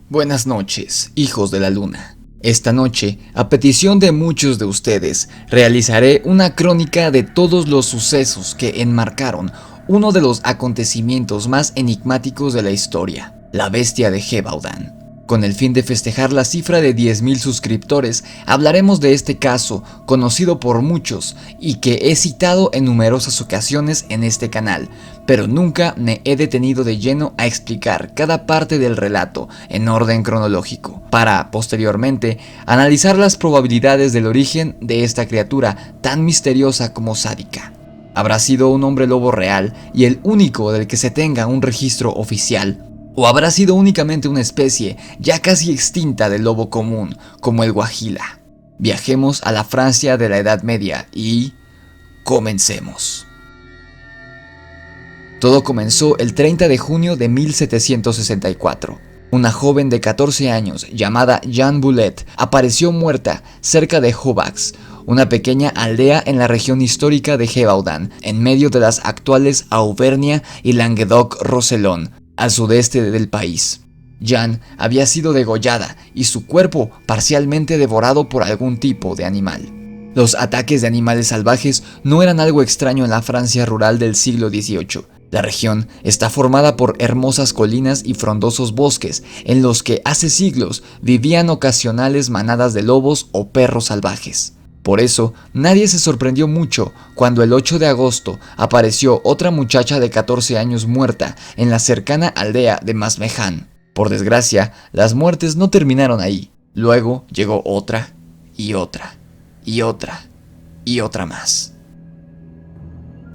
Buenas noches, hijos de la luna. Esta noche, a petición de muchos de ustedes, realizaré una crónica de todos los sucesos que enmarcaron uno de los acontecimientos más enigmáticos de la historia, la bestia de Gévaudan. Con el fin de festejar la cifra de 10,000 suscriptores, hablaremos de este caso, conocido por muchos y que he citado en numerosas ocasiones en este canal, pero nunca me he detenido de lleno a explicar cada parte del relato en orden cronológico, para, posteriormente, analizar las probabilidades del origen de esta criatura tan misteriosa como sádica. ¿Habrá sido un hombre lobo real y el único del que se tenga un registro oficial? ¿O habrá sido únicamente una especie ya casi extinta del lobo común, como el guajila? Viajemos a la Francia de la Edad Media y comencemos. Todo comenzó el 30 de junio de 1764. Una joven de 14 años llamada Jeanne Boulet apareció muerta cerca de Joubaix, una pequeña aldea en la región histórica de Gévaudan, en medio de las actuales Auvernia y Languedoc-Rosellón, al sudeste del país. Jeanne había sido degollada y su cuerpo parcialmente devorado por algún tipo de animal. Los ataques de animales salvajes no eran algo extraño en la Francia rural del siglo XVIII. La región está formada por hermosas colinas y frondosos bosques en los que hace siglos vivían ocasionales manadas de lobos o perros salvajes. Por eso, nadie se sorprendió mucho cuando el 8 de agosto apareció otra muchacha de 14 años muerta en la cercana aldea de Masmejan. Por desgracia, las muertes no terminaron ahí. Luego llegó otra, y otra, y otra, y otra más.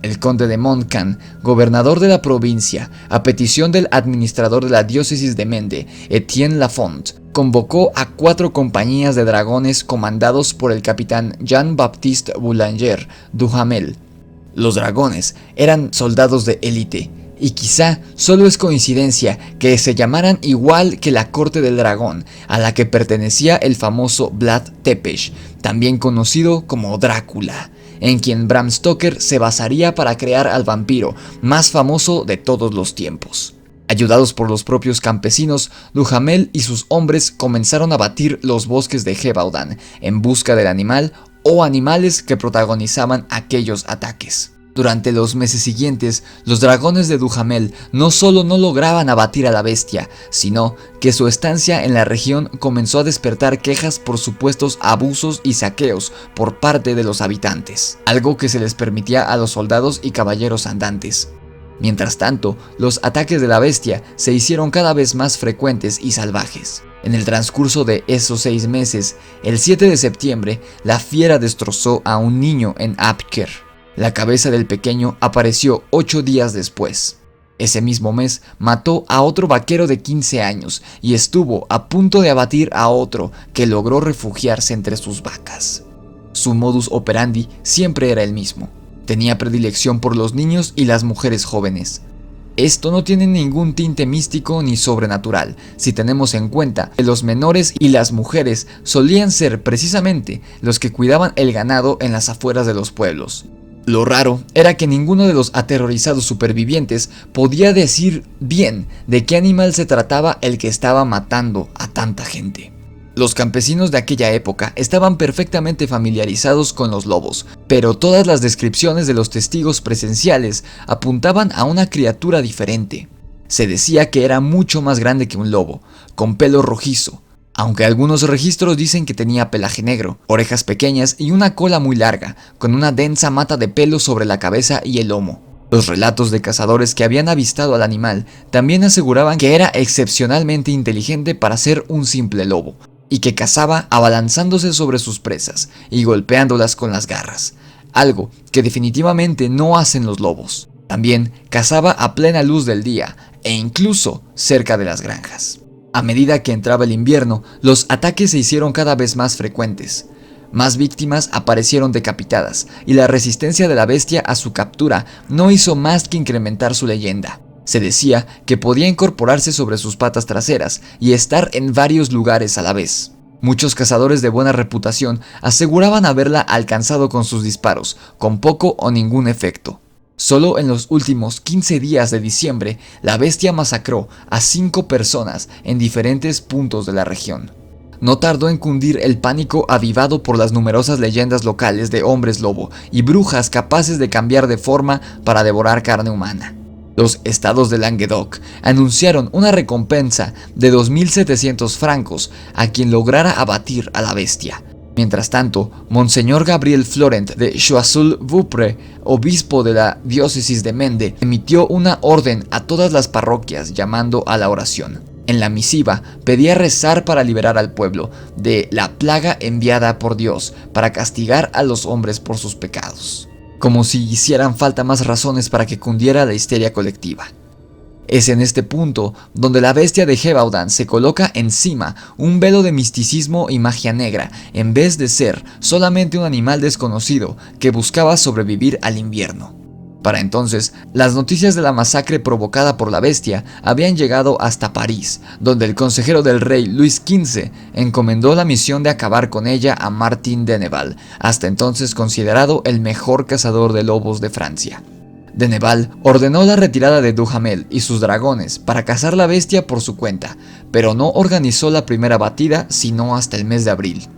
El conde de Montcalm, gobernador de la provincia, a petición del administrador de la diócesis de Mende, Etienne Lafont, convocó a 4 compañías de dragones comandados por el capitán Jean-Baptiste Boulanger Duhamel. Los dragones eran soldados de élite, y quizá solo es coincidencia que se llamaran igual que la corte del dragón, a la que pertenecía el famoso Vlad Tepes, también conocido como Drácula, en quien Bram Stoker se basaría para crear al vampiro más famoso de todos los tiempos. Ayudados por los propios campesinos, Duhamel y sus hombres comenzaron a batir los bosques de Gévaudan en busca del animal o animales que protagonizaban aquellos ataques. Durante los meses siguientes, los dragones de Duhamel no solo no lograban abatir a la bestia, sino que su estancia en la región comenzó a despertar quejas por supuestos abusos y saqueos por parte de los habitantes, algo que se les permitía a los soldados y caballeros andantes. Mientras tanto, los ataques de la bestia se hicieron cada vez más frecuentes y salvajes. En el transcurso de esos 6 meses, el 7 de septiembre, la fiera destrozó a un niño en Apker. La cabeza del pequeño apareció 8 días después. Ese mismo mes mató a otro vaquero de 15 años y estuvo a punto de abatir a otro que logró refugiarse entre sus vacas. Su modus operandi siempre era el mismo. Tenía predilección por los niños y las mujeres jóvenes. Esto no tiene ningún tinte místico ni sobrenatural, si tenemos en cuenta que los menores y las mujeres solían ser precisamente los que cuidaban el ganado en las afueras de los pueblos. Lo raro era que ninguno de los aterrorizados supervivientes podía decir bien de qué animal se trataba el que estaba matando a tanta gente. Los campesinos de aquella época estaban perfectamente familiarizados con los lobos, pero todas las descripciones de los testigos presenciales apuntaban a una criatura diferente. Se decía que era mucho más grande que un lobo, con pelo rojizo, aunque algunos registros dicen que tenía pelaje negro, orejas pequeñas y una cola muy larga, con una densa mata de pelo sobre la cabeza y el lomo. Los relatos de cazadores que habían avistado al animal también aseguraban que era excepcionalmente inteligente para ser un simple lobo, y que cazaba abalanzándose sobre sus presas y golpeándolas con las garras, algo que definitivamente no hacen los lobos. También cazaba a plena luz del día e incluso cerca de las granjas. A medida que entraba el invierno, los ataques se hicieron cada vez más frecuentes. Más víctimas aparecieron decapitadas y la resistencia de la bestia a su captura no hizo más que incrementar su leyenda. Se decía que podía incorporarse sobre sus patas traseras y estar en varios lugares a la vez. Muchos cazadores de buena reputación aseguraban haberla alcanzado con sus disparos, con poco o ningún efecto. Solo en los últimos 15 días de diciembre, la bestia masacró a 5 personas en diferentes puntos de la región. No tardó en cundir el pánico avivado por las numerosas leyendas locales de hombres lobo y brujas capaces de cambiar de forma para devorar carne humana. Los estados de Languedoc anunciaron una recompensa de 2.700 francos a quien lograra abatir a la bestia. Mientras tanto, Monseñor Gabriel Florent de Choiseul-Beaupré, obispo de la diócesis de Mende, emitió una orden a todas las parroquias llamando a la oración. En la misiva pedía rezar para liberar al pueblo de la plaga enviada por Dios para castigar a los hombres por sus pecados. Como si hicieran falta más razones para que cundiera la histeria colectiva. Es en este punto donde la bestia de Gévaudan se coloca encima un velo de misticismo y magia negra, en vez de ser solamente un animal desconocido que buscaba sobrevivir al invierno. Para entonces, las noticias de la masacre provocada por la bestia habían llegado hasta París, donde el consejero del rey Luis XV encomendó la misión de acabar con ella a Martin de Neval, hasta entonces considerado el mejor cazador de lobos de Francia. De Neval ordenó la retirada de Duhamel y sus dragones para cazar la bestia por su cuenta, pero no organizó la primera batida sino hasta el mes de abril.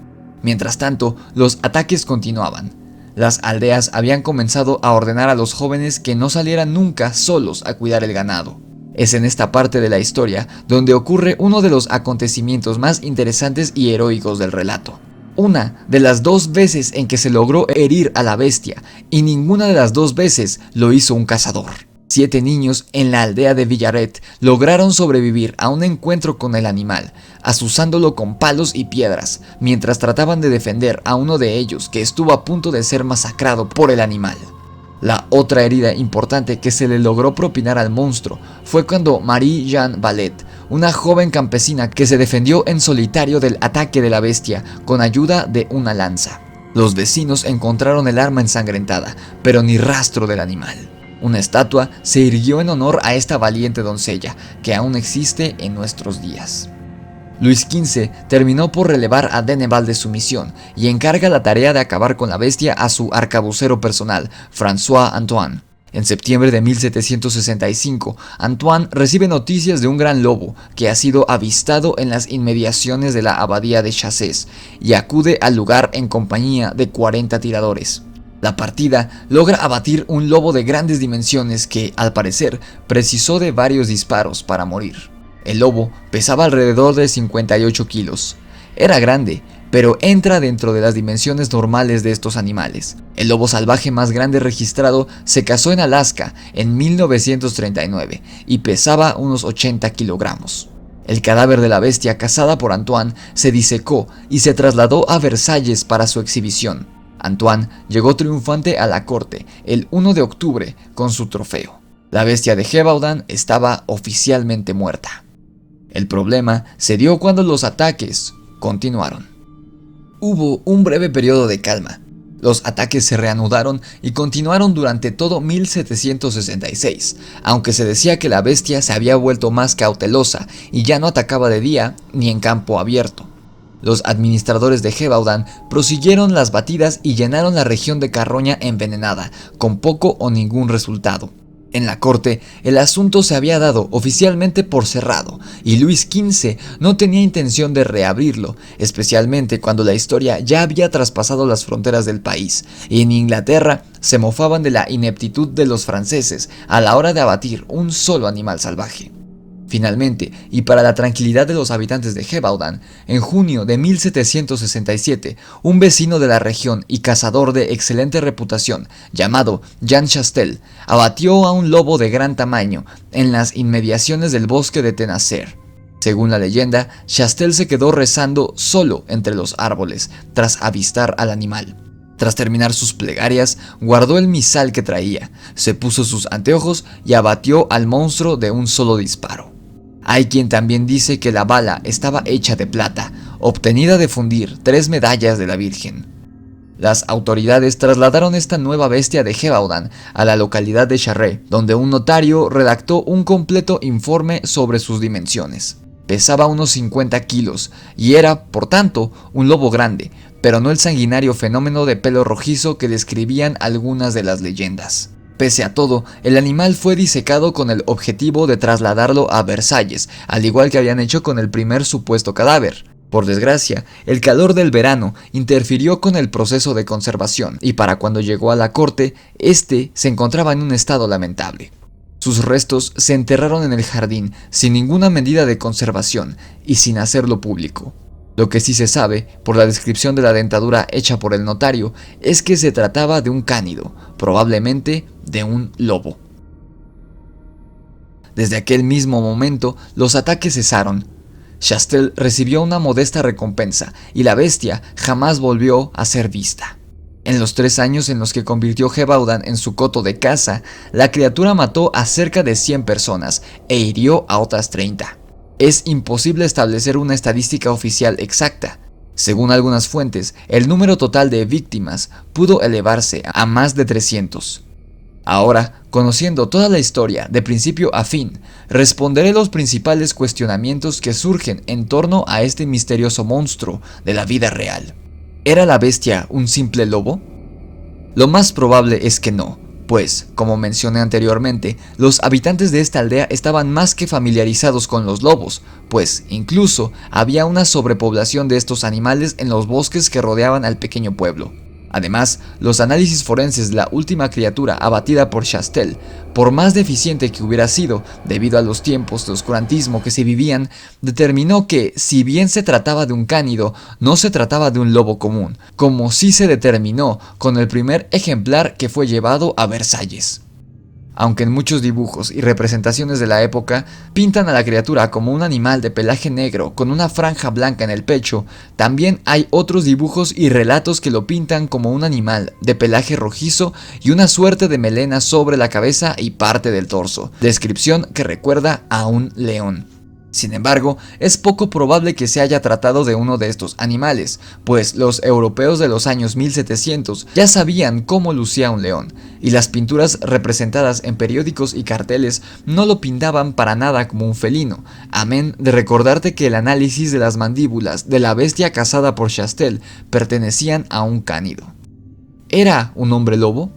Mientras tanto, los ataques continuaban. Las aldeas habían comenzado a ordenar a los jóvenes que no salieran nunca solos a cuidar el ganado. Es en esta parte de la historia donde ocurre uno de los acontecimientos más interesantes y heroicos del relato. Una de las 2 veces en que se logró herir a la bestia, y ninguna de las 2 veces lo hizo un cazador. 7 niños en la aldea de Villaret lograron sobrevivir a un encuentro con el animal, azuzándolo con palos y piedras, mientras trataban de defender a uno de ellos que estuvo a punto de ser masacrado por el animal. La otra herida importante que se le logró propinar al monstruo fue cuando Marie-Jeanne Ballet, una joven campesina que se defendió en solitario del ataque de la bestia con ayuda de una lanza. Los vecinos encontraron el arma ensangrentada, pero ni rastro del animal. Una estatua se irguió en honor a esta valiente doncella, que aún existe en nuestros días. Luis XV terminó por relevar a de Neval de su misión y encarga la tarea de acabar con la bestia a su arcabucero personal, François Antoine. En septiembre de 1765, Antoine recibe noticias de un gran lobo que ha sido avistado en las inmediaciones de la abadía de Chasses y acude al lugar en compañía de 40 tiradores. La partida logra abatir un lobo de grandes dimensiones que, al parecer, precisó de varios disparos para morir. El lobo pesaba alrededor de 58 kilos. Era grande, pero entra dentro de las dimensiones normales de estos animales. El lobo salvaje más grande registrado se cazó en Alaska en 1939 y pesaba unos 80 kilogramos. El cadáver de la bestia cazada por Antoine se disecó y se trasladó a Versalles para su exhibición. Antoine llegó triunfante a la corte el 1 de octubre con su trofeo. La bestia de Gévaudan estaba oficialmente muerta. El problema se dio cuando los ataques continuaron. Hubo un breve periodo de calma. Los ataques se reanudaron y continuaron durante todo 1766, aunque se decía que la bestia se había vuelto más cautelosa y ya no atacaba de día ni en campo abierto. Los administradores de Gévaudan prosiguieron las batidas y llenaron la región de carroña envenenada, con poco o ningún resultado. En la corte, el asunto se había dado oficialmente por cerrado, y Luis XV no tenía intención de reabrirlo, especialmente cuando la historia ya había traspasado las fronteras del país, y en Inglaterra se mofaban de la ineptitud de los franceses a la hora de abatir un solo animal salvaje. Finalmente, y para la tranquilidad de los habitantes de Gévaudan, en junio de 1767, un vecino de la región y cazador de excelente reputación, llamado Jean Chastel, abatió a un lobo de gran tamaño en las inmediaciones del bosque de Tenasser. Según la leyenda, Chastel se quedó rezando solo entre los árboles, tras avistar al animal. Tras terminar sus plegarias, guardó el misal que traía, se puso sus anteojos y abatió al monstruo de un solo disparo. Hay quien también dice que la bala estaba hecha de plata, obtenida de fundir 3 medallas de la Virgen. Las autoridades trasladaron esta nueva bestia de Gévaudan a la localidad de Charré, donde un notario redactó un completo informe sobre sus dimensiones. Pesaba unos 50 kilos y era, por tanto, un lobo grande, pero no el sanguinario fenómeno de pelo rojizo que describían algunas de las leyendas. Pese a todo, el animal fue disecado con el objetivo de trasladarlo a Versalles, al igual que habían hecho con el primer supuesto cadáver. Por desgracia, el calor del verano interfirió con el proceso de conservación, y para cuando llegó a la corte, este se encontraba en un estado lamentable. Sus restos se enterraron en el jardín sin ninguna medida de conservación y sin hacerlo público. Lo que sí se sabe, por la descripción de la dentadura hecha por el notario, es que se trataba de un cánido, probablemente de un lobo. Desde aquel mismo momento, los ataques cesaron. Chastel recibió una modesta recompensa y la bestia jamás volvió a ser vista. En los 3 años en los que convirtió Gévaudan en su coto de caza, la criatura mató a cerca de 100 personas e hirió a otras 30. Es imposible establecer una estadística oficial exacta. Según algunas fuentes, el número total de víctimas pudo elevarse a más de 300. Ahora, conociendo toda la historia de principio a fin, responderé los principales cuestionamientos que surgen en torno a este misterioso monstruo de la vida real. ¿Era la bestia un simple lobo? Lo más probable es que no, pues, como mencioné anteriormente, los habitantes de esta aldea estaban más que familiarizados con los lobos, pues incluso había una sobrepoblación de estos animales en los bosques que rodeaban al pequeño pueblo. Además, los análisis forenses de la última criatura abatida por Chastel, por más deficiente que hubiera sido, debido a los tiempos de oscurantismo que se vivían, determinó que, si bien se trataba de un cánido, no se trataba de un lobo común, como sí se determinó con el primer ejemplar que fue llevado a Versalles. Aunque en muchos dibujos y representaciones de la época pintan a la criatura como un animal de pelaje negro con una franja blanca en el pecho, también hay otros dibujos y relatos que lo pintan como un animal de pelaje rojizo y una suerte de melena sobre la cabeza y parte del torso, descripción que recuerda a un león. Sin embargo, es poco probable que se haya tratado de uno de estos animales, pues los europeos de los años 1700 ya sabían cómo lucía un león, y las pinturas representadas en periódicos y carteles no lo pintaban para nada como un felino, amén de recordarte que el análisis de las mandíbulas de la bestia cazada por Chastel pertenecían a un cánido. ¿Era un hombre lobo?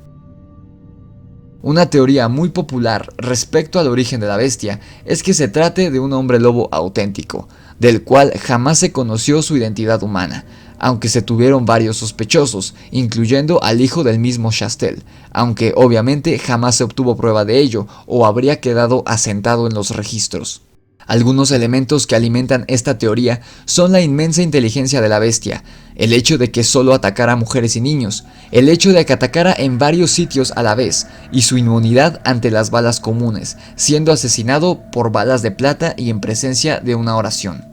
Una teoría muy popular respecto al origen de la bestia es que se trate de un hombre lobo auténtico, del cual jamás se conoció su identidad humana, aunque se tuvieron varios sospechosos, incluyendo al hijo del mismo Chastel, aunque obviamente jamás se obtuvo prueba de ello o habría quedado asentado en los registros. Algunos elementos que alimentan esta teoría son la inmensa inteligencia de la bestia, el hecho de que solo atacara a mujeres y niños, el hecho de que atacara en varios sitios a la vez y su inmunidad ante las balas comunes, siendo asesinado por balas de plata y en presencia de una oración.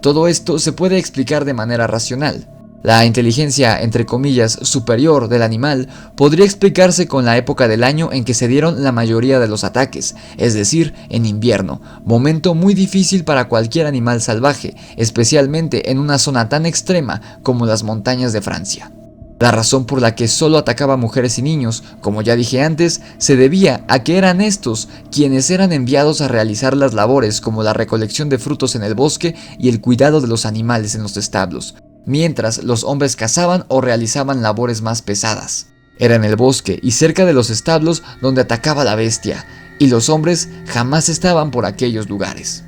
Todo esto se puede explicar de manera racional. La inteligencia, entre comillas, superior del animal podría explicarse con la época del año en que se dieron la mayoría de los ataques, es decir, en invierno, momento muy difícil para cualquier animal salvaje, especialmente en una zona tan extrema como las montañas de Francia. La razón por la que solo atacaba mujeres y niños, como ya dije antes, se debía a que eran estos quienes eran enviados a realizar las labores como la recolección de frutos en el bosque y el cuidado de los animales en los establos, mientras los hombres cazaban o realizaban labores más pesadas. Era en el bosque y cerca de los establos donde atacaba la bestia, y los hombres jamás estaban por aquellos lugares.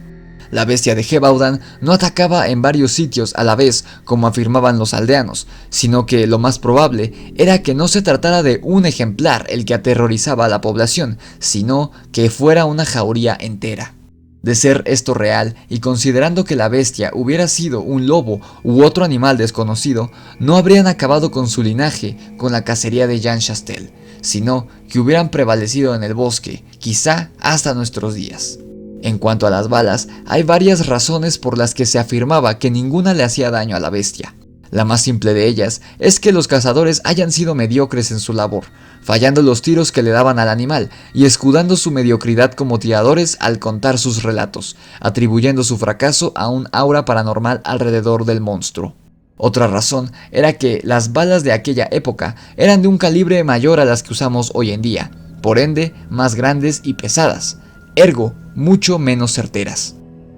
La bestia de Gévaudan no atacaba en varios sitios a la vez, como afirmaban los aldeanos, sino que lo más probable era que no se tratara de un ejemplar el que aterrorizaba a la población, sino que fuera una jauría entera. De ser esto real, y considerando que la bestia hubiera sido un lobo u otro animal desconocido, no habrían acabado con su linaje con la cacería de Jean Chastel, sino que hubieran prevalecido en el bosque, quizá hasta nuestros días. En cuanto a las balas, hay varias razones por las que se afirmaba que ninguna le hacía daño a la bestia. La más simple de ellas es que los cazadores hayan sido mediocres en su labor, fallando los tiros que le daban al animal y escudando su mediocridad como tiradores al contar sus relatos, atribuyendo su fracaso a un aura paranormal alrededor del monstruo. Otra razón era que las balas de aquella época eran de un calibre mayor a las que usamos hoy en día, por ende más grandes y pesadas, ergo mucho menos certeras.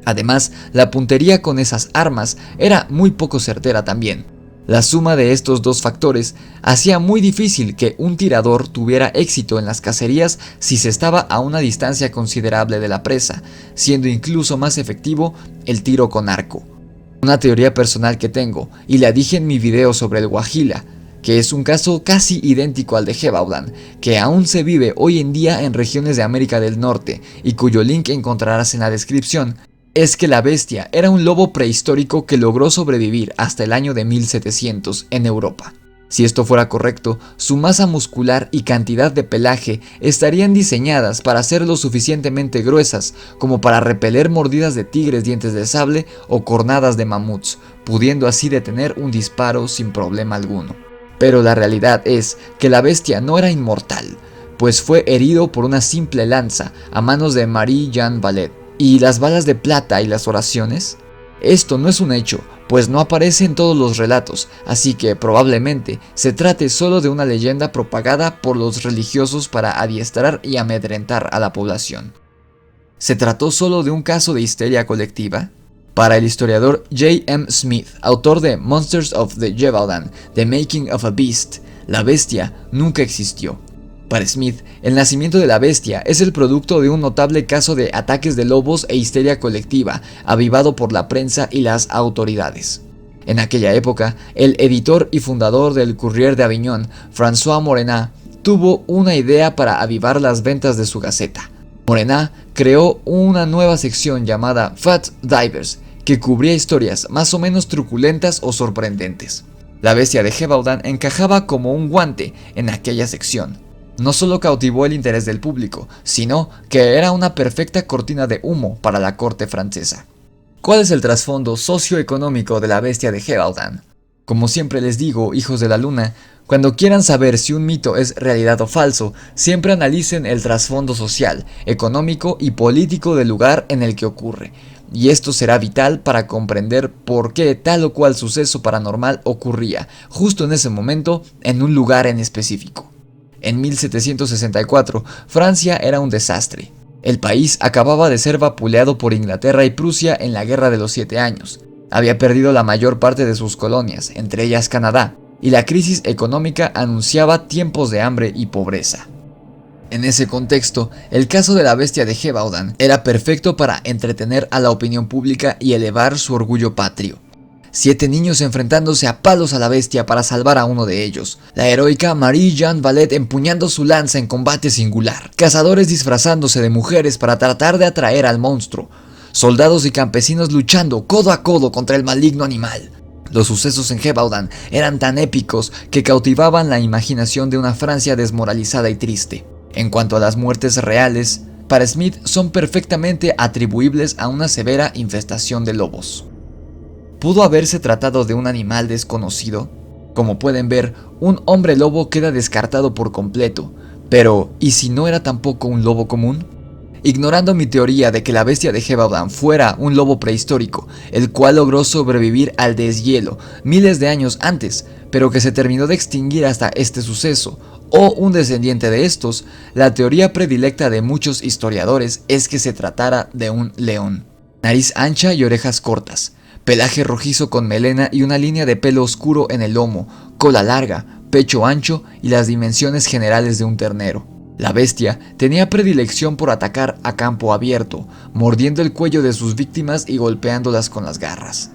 Además, la puntería con esas armas era muy poco certera también. La suma de estos dos factores hacía muy difícil que un tirador tuviera éxito en las cacerías si se estaba a una distancia considerable de la presa, siendo incluso más efectivo el tiro con arco. Una teoría personal que tengo, y la dije en mi video sobre el Guajila, que es un caso casi idéntico al de Gévaudan, que aún se vive hoy en día en regiones de América del Norte y cuyo link encontrarás en la descripción, es que la bestia era un lobo prehistórico que logró sobrevivir hasta el año de 1700 en Europa. Si esto fuera correcto, su masa muscular y cantidad de pelaje estarían diseñadas para ser lo suficientemente gruesas como para repeler mordidas de tigres dientes de sable o cornadas de mamuts, pudiendo así detener un disparo sin problema alguno. Pero la realidad es que la bestia no era inmortal, pues fue herido por una simple lanza a manos de Marie-Jeanne Valette. ¿Y las balas de plata y las oraciones? Esto no es un hecho, pues no aparece en todos los relatos, así que probablemente se trate solo de una leyenda propagada por los religiosos para adiestrar y amedrentar a la población. ¿Se trató solo de un caso de histeria colectiva? Para el historiador J. M. Smith, autor de Monsters of the Gévaudan, The Making of a Beast, la bestia nunca existió. Para Smith, el nacimiento de la bestia es el producto de un notable caso de ataques de lobos e histeria colectiva, avivado por la prensa y las autoridades. En aquella época, el editor y fundador del Courrier de Avignon, François Morenat, tuvo una idea para avivar las ventas de su gaceta. Morenat creó una nueva sección llamada Fat Divers, que cubría historias más o menos truculentas o sorprendentes. La bestia de Gévaudan encajaba como un guante en aquella sección. No solo cautivó el interés del público, sino que era una perfecta cortina de humo para la corte francesa. ¿Cuál es el trasfondo socioeconómico de la bestia de Gévaudan? Como siempre les digo, hijos de la luna, cuando quieran saber si un mito es realidad o falso, siempre analicen el trasfondo social, económico y político del lugar en el que ocurre. Y esto será vital para comprender por qué tal o cual suceso paranormal ocurría, justo en ese momento, en un lugar en específico. En 1764, Francia era un desastre. El país acababa de ser vapuleado por Inglaterra y Prusia en la Guerra de los 7 Años. Había perdido la mayor parte de sus colonias, entre ellas Canadá, y la crisis económica anunciaba tiempos de hambre y pobreza. En ese contexto, el caso de la bestia de Gévaudan era perfecto para entretener a la opinión pública y elevar su orgullo patrio. 7 niños enfrentándose a palos a la bestia para salvar a uno de ellos. La heroica Marie-Jeanne Valette empuñando su lanza en combate singular. Cazadores disfrazándose de mujeres para tratar de atraer al monstruo. Soldados y campesinos luchando codo a codo contra el maligno animal. Los sucesos en Gévaudan eran tan épicos que cautivaban la imaginación de una Francia desmoralizada y triste. En cuanto a las muertes reales, para Smith son perfectamente atribuibles a una severa infestación de lobos. ¿Pudo haberse tratado de un animal desconocido? Como pueden ver, un hombre lobo queda descartado por completo, pero ¿y si no era tampoco un lobo común? Ignorando mi teoría de que la bestia de Gévaudan fuera un lobo prehistórico, el cual logró sobrevivir al deshielo miles de años antes, pero que se terminó de extinguir hasta este suceso, o un descendiente de estos, la teoría predilecta de muchos historiadores es que se tratara de un león. Nariz ancha y orejas cortas. Pelaje rojizo con melena y una línea de pelo oscuro en el lomo, cola larga, pecho ancho y las dimensiones generales de un ternero. La bestia tenía predilección por atacar a campo abierto, mordiendo el cuello de sus víctimas y golpeándolas con las garras.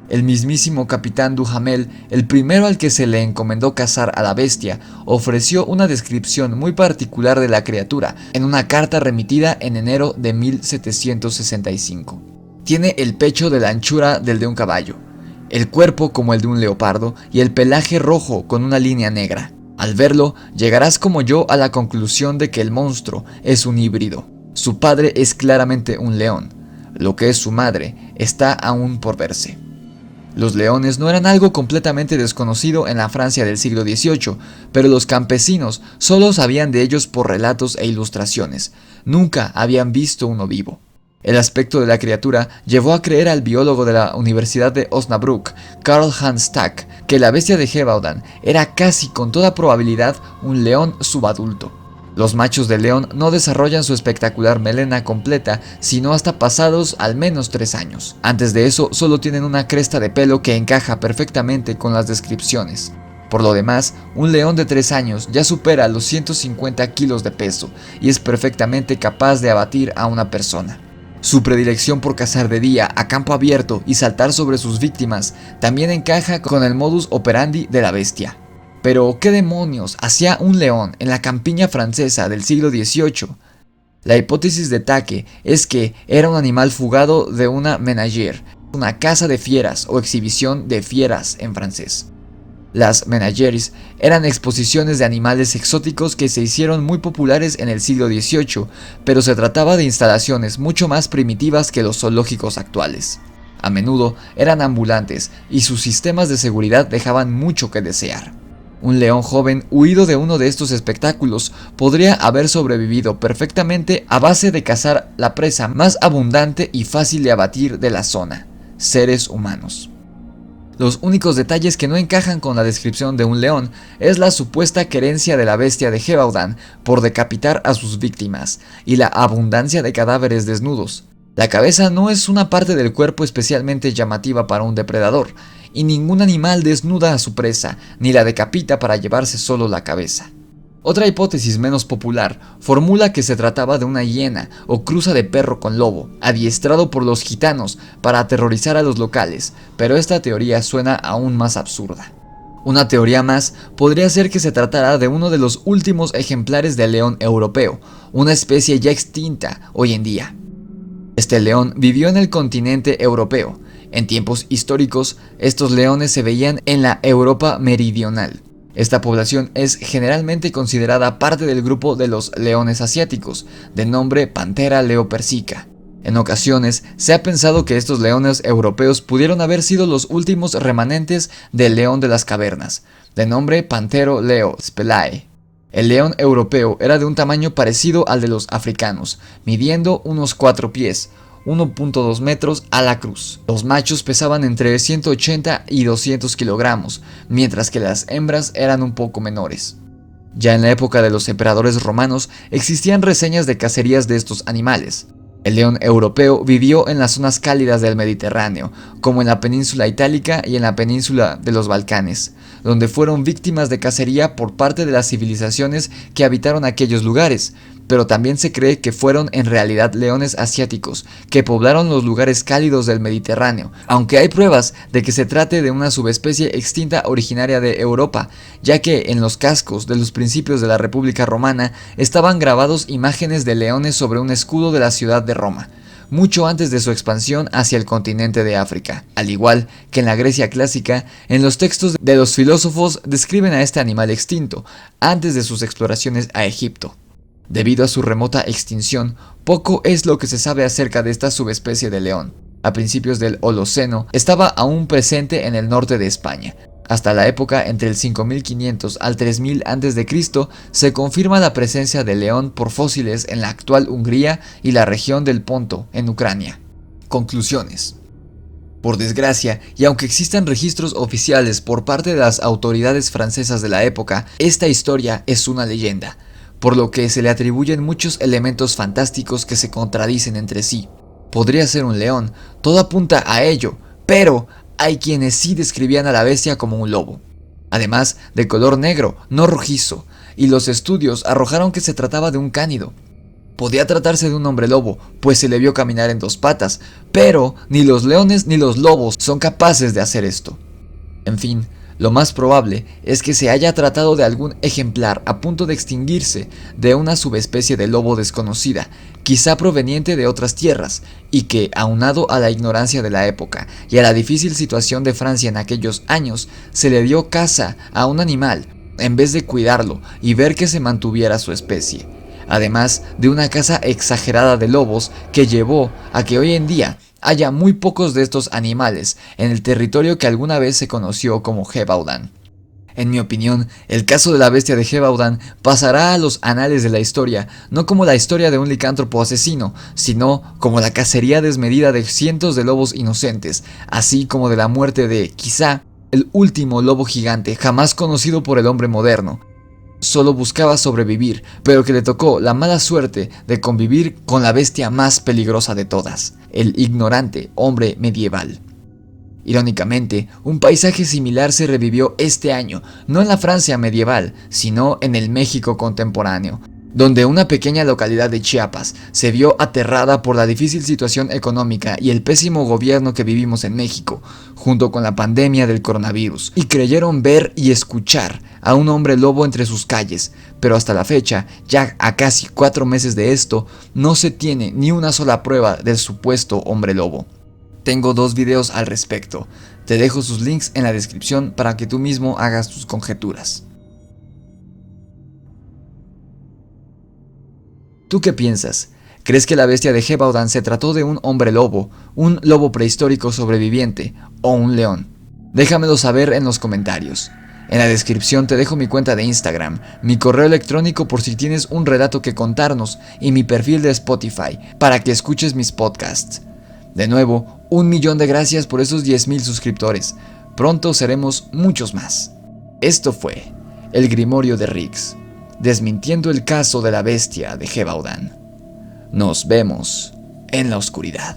El mismísimo capitán Duhamel, el primero al que se le encomendó cazar a la bestia, ofreció una descripción muy particular de la criatura en una carta remitida en enero de 1765. Tiene el pecho de la anchura del de un caballo, el cuerpo como el de un leopardo y el pelaje rojo con una línea negra. Al verlo, llegarás como yo a la conclusión de que el monstruo es un híbrido. Su padre es claramente un león. Lo que es su madre está aún por verse. Los leones no eran algo completamente desconocido en la Francia del siglo XVIII, pero los campesinos solo sabían de ellos por relatos e ilustraciones. Nunca habían visto uno vivo. El aspecto de la criatura llevó a creer al biólogo de la Universidad de Osnabrück, Karl Hans Stack, que la bestia de Gévaudan era casi con toda probabilidad un león subadulto. Los machos de león no desarrollan su espectacular melena completa sino hasta pasados al menos 3 años. Antes de eso solo tienen una cresta de pelo que encaja perfectamente con las descripciones. Por lo demás, un león de 3 años ya supera los 150 kilos de peso y es perfectamente capaz de abatir a una persona. Su predilección por cazar de día a campo abierto y saltar sobre sus víctimas también encaja con el modus operandi de la bestia. Pero, ¿qué demonios hacía un león en la campiña francesa del siglo XVIII? La hipótesis de Take es que era un animal fugado de una ménagère, una caza de fieras o exhibición de fieras en francés. Las ménageries eran exposiciones de animales exóticos que se hicieron muy populares en el siglo XVIII, pero se trataba de instalaciones mucho más primitivas que los zoológicos actuales. A menudo eran ambulantes y sus sistemas de seguridad dejaban mucho que desear. Un león joven huido de uno de estos espectáculos podría haber sobrevivido perfectamente a base de cazar la presa más abundante y fácil de abatir de la zona: seres humanos. Los únicos detalles que no encajan con la descripción de un león es la supuesta querencia de la bestia de Gévaudan por decapitar a sus víctimas y la abundancia de cadáveres desnudos. La cabeza no es una parte del cuerpo especialmente llamativa para un depredador, y ningún animal desnuda a su presa ni la decapita para llevarse solo la cabeza. Otra hipótesis menos popular formula que se trataba de una hiena o cruza de perro con lobo, adiestrado por los gitanos para aterrorizar a los locales, pero esta teoría suena aún más absurda. Una teoría más podría ser que se tratara de uno de los últimos ejemplares de león europeo, una especie ya extinta hoy en día. Este león vivió en el continente europeo. En tiempos históricos, estos leones se veían en la Europa meridional. Esta población es generalmente considerada parte del grupo de los leones asiáticos, de nombre Panthera leopersica. En ocasiones, se ha pensado que estos leones europeos pudieron haber sido los últimos remanentes del león de las cavernas, de nombre Panthero leo spelae. El león europeo era de un tamaño parecido al de los africanos, midiendo unos 4 pies, 1.2 metros a la cruz. Los machos pesaban entre 180 y 200 kilogramos, mientras que las hembras eran un poco menores. Ya en la época de los emperadores romanos existían reseñas de cacerías de estos animales. El león europeo vivió en las zonas cálidas del Mediterráneo, como en la península itálica y en la península de los Balcanes, donde fueron víctimas de cacería por parte de las civilizaciones que habitaron aquellos lugares, pero también se cree que fueron en realidad leones asiáticos que poblaron los lugares cálidos del Mediterráneo, aunque hay pruebas de que se trate de una subespecie extinta originaria de Europa, ya que en los cascos de los principios de la República Romana estaban grabados imágenes de leones sobre un escudo de la ciudad de Roma, mucho antes de su expansión hacia el continente de África. Al igual que en la Grecia clásica, en los textos de los filósofos describen a este animal extinto, antes de sus exploraciones a Egipto. Debido a su remota extinción, poco es lo que se sabe acerca de esta subespecie de león. A principios del Holoceno, estaba aún presente en el norte de España. Hasta la época entre el 5500 al 3000 a.C. se confirma la presencia de león por fósiles en la actual Hungría y la región del Ponto, en Ucrania. Conclusiones. Por desgracia, y aunque existan registros oficiales por parte de las autoridades francesas de la época, esta historia es una leyenda, por lo que se le atribuyen muchos elementos fantásticos que se contradicen entre sí. Podría ser un león, todo apunta a ello, pero hay quienes sí describían a la bestia como un lobo, además de color negro, no rojizo, y los estudios arrojaron que se trataba de un cánido. Podía tratarse de un hombre lobo, pues se le vio caminar en 2 patas, pero ni los leones ni los lobos son capaces de hacer esto. En fin, lo más probable es que se haya tratado de algún ejemplar a punto de extinguirse de una subespecie de lobo desconocida, quizá proveniente de otras tierras, y que, aunado a la ignorancia de la época y a la difícil situación de Francia en aquellos años, se le dio caza a un animal, en vez de cuidarlo y ver que se mantuviera su especie. Además de una caza exagerada de lobos que llevó a que hoy en día haya muy pocos de estos animales en el territorio que alguna vez se conoció como Gévaudan. En mi opinión, el caso de la bestia de Gévaudan pasará a los anales de la historia, no como la historia de un licántropo asesino, sino como la cacería desmedida de cientos de lobos inocentes, así como de la muerte de, quizá, el último lobo gigante jamás conocido por el hombre moderno. solo buscaba sobrevivir, pero que le tocó la mala suerte de convivir con la bestia más peligrosa de todas, el ignorante hombre medieval. Irónicamente, un paisaje similar se revivió este año, no en la Francia medieval, sino en el México contemporáneo, donde una pequeña localidad de Chiapas se vio aterrada por la difícil situación económica y el pésimo gobierno que vivimos en México, junto con la pandemia del coronavirus, y creyeron ver y escuchar a un hombre lobo entre sus calles, pero hasta la fecha, ya a casi 4 meses de esto, no se tiene ni una sola prueba del supuesto hombre lobo. Tengo 2 videos al respecto, te dejo sus links en la descripción para que tú mismo hagas tus conjeturas. ¿Tú qué piensas? ¿Crees que la bestia de Gévaudan se trató de un hombre lobo, un lobo prehistórico sobreviviente o un león? Déjamelo saber en los comentarios. En la descripción te dejo mi cuenta de Instagram, mi correo electrónico por si tienes un relato que contarnos y mi perfil de Spotify para que escuches mis podcasts. De nuevo, 1.000.000 de gracias por esos 10.000 suscriptores. Pronto seremos muchos más. Esto fue El Grimorio de Riggs, desmintiendo el caso de la bestia de Gévaudan. Nos vemos en la oscuridad.